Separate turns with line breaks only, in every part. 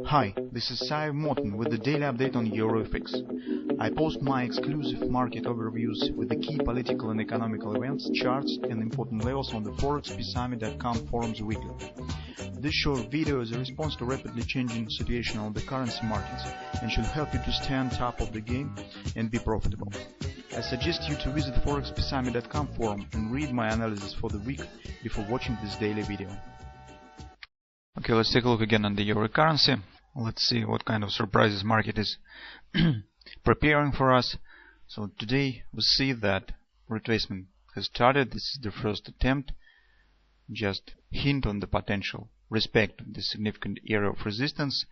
Hi, this is Sive Morten with the daily update on EURUSD. I post my exclusive market overviews with the key political and economical events, charts and important levels on the ForexPeaceArmy.com forums weekly. This short video is a response to rapidly changing situation on the currency markets and should help you to stay on top of the game and be profitable. I suggest you to visit the ForexPeaceArmy.com forum and read my analysis for the week before watching this daily video. Okay, let's take a look again on the euro currency. Let's see what kind of surprises market is preparing for us. So today we see that retracement has started. This is the first attempt. Just hint on the potential respect to the significant area of resistance.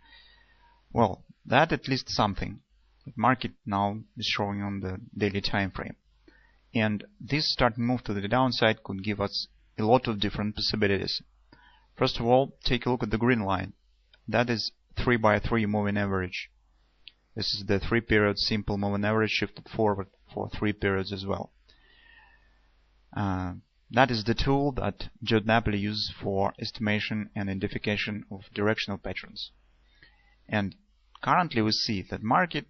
Well, that at least something. The market now is showing on the daily time frame. And this starting move to the downside could give us a lot of different possibilities. First of all, take a look at the green line. That is 3x3 moving average. This is the 3-period simple moving average shifted forward for 3 periods as well. That is the tool that Judd Napoli uses for estimation and identification of directional patterns. And currently we see that market,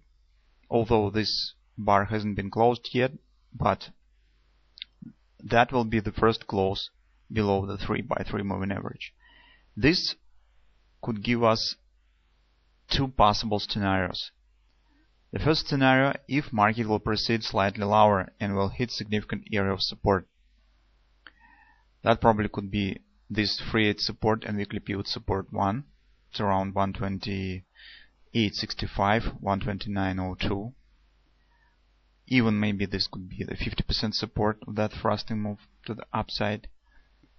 although this bar hasn't been closed yet, but that will be the first close below the 3x3 moving average. This could give us two possible scenarios. The first scenario, if market will proceed slightly lower and will hit significant area of support. That probably could be this free edge support and weekly pivot support 1. It's around 128.65, 129.02. Even maybe this could be the 50% support of that thrusting move to the upside.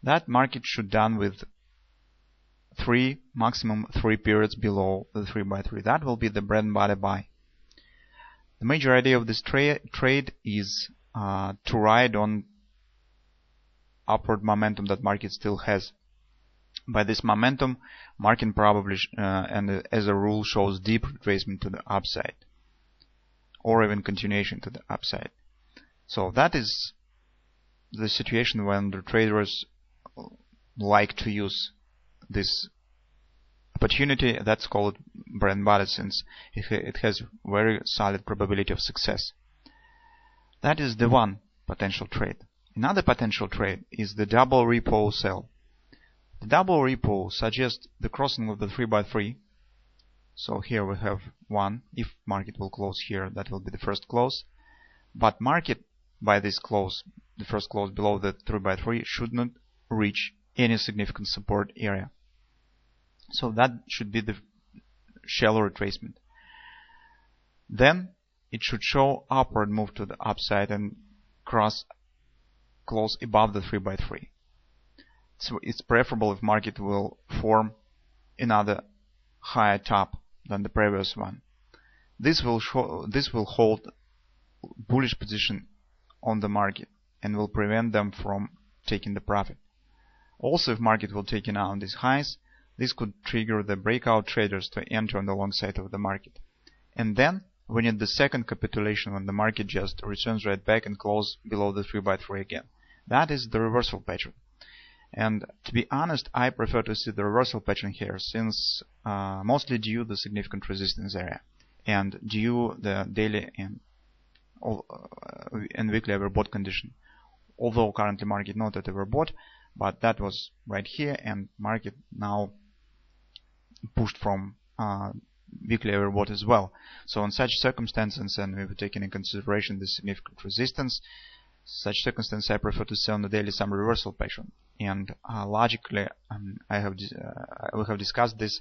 That market should done with maximum 3 periods below the 3x3. That will be the bread and butter buy. The major idea of this trade is to ride on upward momentum that market still has. By this momentum, market probably and as a rule shows deep retracement to the upside, or even continuation to the upside. So that is the situation when the traders like to use this opportunity. That's called bread and butter, since it has very solid probability of success. That is the one potential trade. Another potential trade is the double repo sell. The double repo suggests the crossing of the 3x3. So here we have one. If market will close here, that will be the first close. But market by this close, the first close below the 3x3, should not reach any significant support area. So that should be the shallow retracement. Then it should show upward move to the upside and close above the 3x3. So it's preferable if market will form another higher top than the previous one. This will hold bullish position on the market and will prevent them from taking the profit. Also, if market will take out these highs, this could trigger the breakout traders to enter on the long side of the market. And then we need the second capitulation when the market just returns right back and close below the 3x3 again. That is the reversal pattern. And to be honest, I prefer to see the reversal pattern here, since mostly due the significant resistance area and due the daily and weekly overbought condition. Although currently market not at overbought, but that was right here, and market now pushed from weekly overbought as well. So in such circumstances, and we will take into consideration the significant resistance, such circumstances I prefer to see on the daily some reversal pattern. And logically, we have discussed this,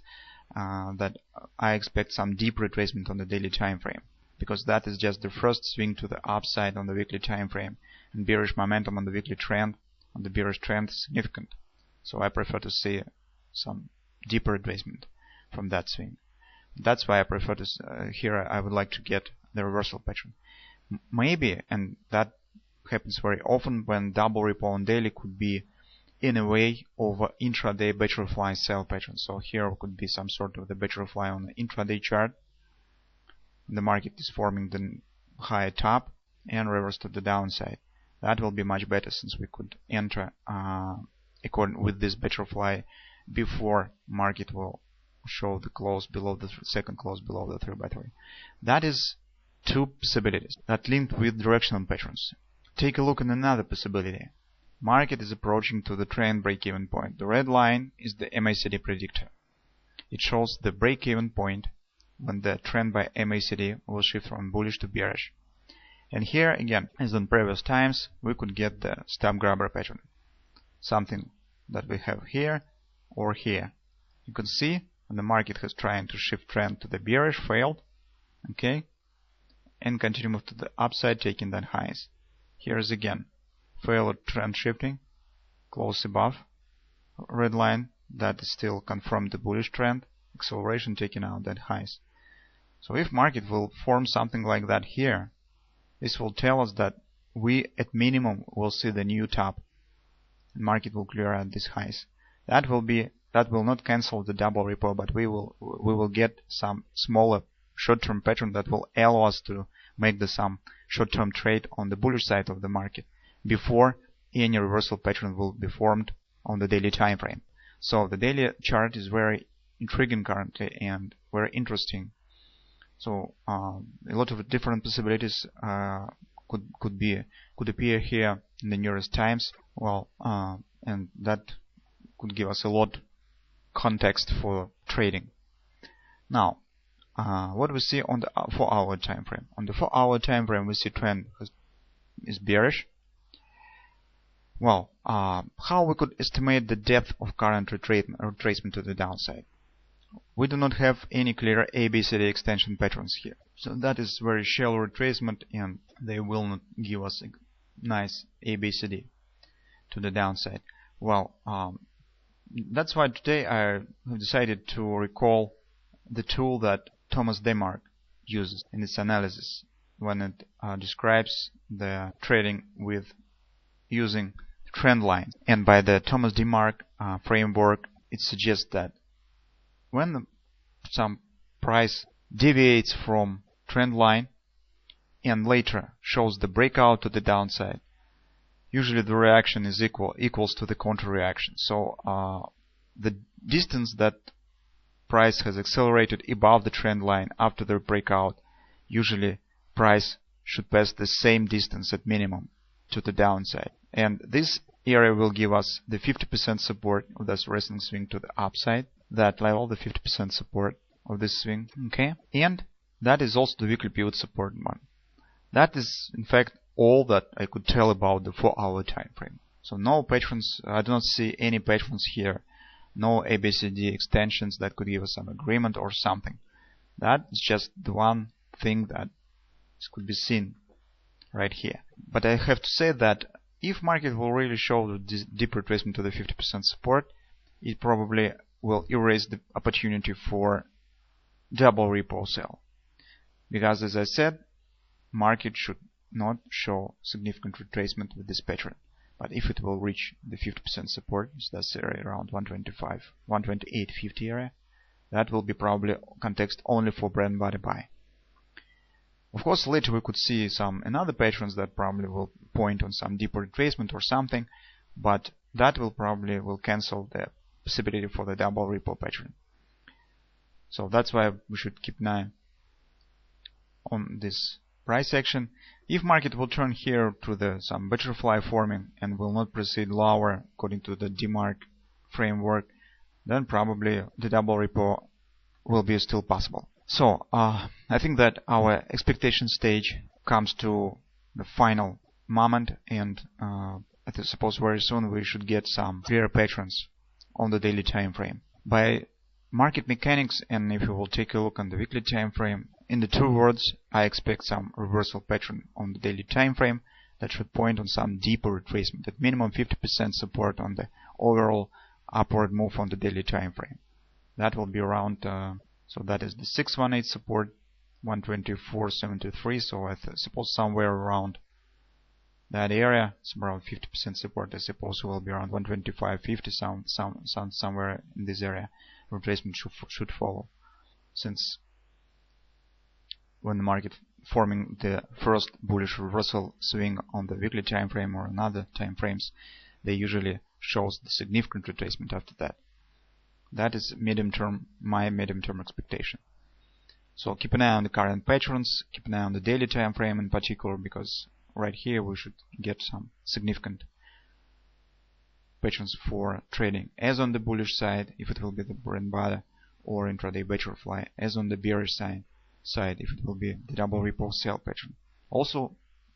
that I expect some deep retracement on the daily time frame, because that is just the first swing to the upside on the weekly time frame, and bearish momentum on the weekly trend, on the bearish trend, is significant. So I prefer to see some deeper retracement from that swing. That's why I prefer to here I would like to get the reversal pattern. Maybe, and that happens very often when double repo on daily, could be in a way of intraday butterfly sell pattern. So here could be some sort of the butterfly on the intraday chart. The market is forming the higher top and reverse to the downside. That will be much better, since we could enter according with this butterfly before market will show the close below the second close below the 3x3. That is two possibilities that link with directional patterns. Take a look at another possibility. Market is approaching to the trend break-even point. The red line is the MACD predictor. It shows the break-even point when the trend by MACD will shift from bullish to bearish. And here again, as in previous times, we could get the stop grabber pattern. Something that we have here or here. You can see when the market has trying to shift trend to the bearish, failed, okay, and continue move to the upside, taking that highs. Here is again failed trend shifting, close above red line, that is still confirmed the bullish trend, acceleration taking out that highs. So if market will form something like that here, this will tell us that we at minimum will see the new top. Market will clear out these highs. That will not cancel the double repo, but we will get some smaller short-term pattern that will allow us to make some short-term trade on the bullish side of the market before any reversal pattern will be formed on the daily time frame. So the daily chart is very intriguing currently and very interesting. So a lot of different possibilities could appear here in the nearest times. Well, and that could give us a lot context for trading. Now, what we see on the 4-hour time frame. On the 4-hour time frame, we see trend is bearish. Well, how we could estimate the depth of current retracement to the downside? We do not have any clear ABCD extension patterns here, so that is very shallow retracement, and they will not give us a nice ABCD to the downside. Well, that's why today I have decided to recall the tool that Thomas DeMark uses in its analysis when it describes the trading with using trend lines. And by the Thomas DeMark framework, it suggests that when some price deviates from trend line and later shows the breakout to the downside, usually the reaction is equals to the counter reaction. So the distance that price has accelerated above the trend line after the breakout, usually price should pass the same distance at minimum to the downside. And this area will give us the 50% support of this wrestling swing to the upside. That level, the 50% support of this swing, okay? And that is also the weekly pivot support one. That is in fact all that I could tell about the 4-hour time frame. So no patterns, I do not see any patterns here, no ABCD extensions that could give us some agreement or something. That is just the one thing that could be seen right here. But I have to say that if market will really show the deep retracement to the 50% support, it probably will erase the opportunity for double repo sell. Because as I said, market should not show significant retracement with this pattern. But if it will reach the 50% support, so that's area around 125, 128.50 area, that will be probably context only for brand body buy. Of course, later we could see some another patterns that probably will point on some deeper retracement or something, but that will probably cancel the possibility for the double repo pattern. So that's why we should keep an eye on this price action. If market will turn here to some butterfly forming and will not proceed lower according to the DeMark framework, then probably the double repo will be still possible. So I think that our expectation stage comes to the final moment, and I suppose very soon we should get some clear patterns on the daily time frame. By market mechanics, and if you will take a look on the weekly time frame, in the 2 words, I expect some reversal pattern on the daily time frame that should point on some deeper retracement, at minimum 50% support on the overall upward move on the daily time frame. That will be around, so that is the 618 support, 124.73. So I suppose somewhere around that area, it's around 50% support. I suppose will be around 125.50, somewhere in this area. Retracement should follow, since when the market forming the first bullish reversal swing on the weekly time frame or another time frames, they usually shows the significant retracement after that. That is my medium term expectation. So keep an eye on the current patterns, keep an eye on the daily time frame in particular, because right here we should get some significant patterns for trading, as on the bullish side if it will be the bread and butter or intraday butterfly, as on the bearish side if it will be the double ripple sell pattern. Also,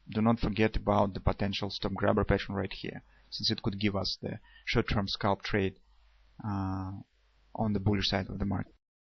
do not forget about the potential stop grabber pattern right here, since it could give us the short-term scalp trade on the bullish side of the market.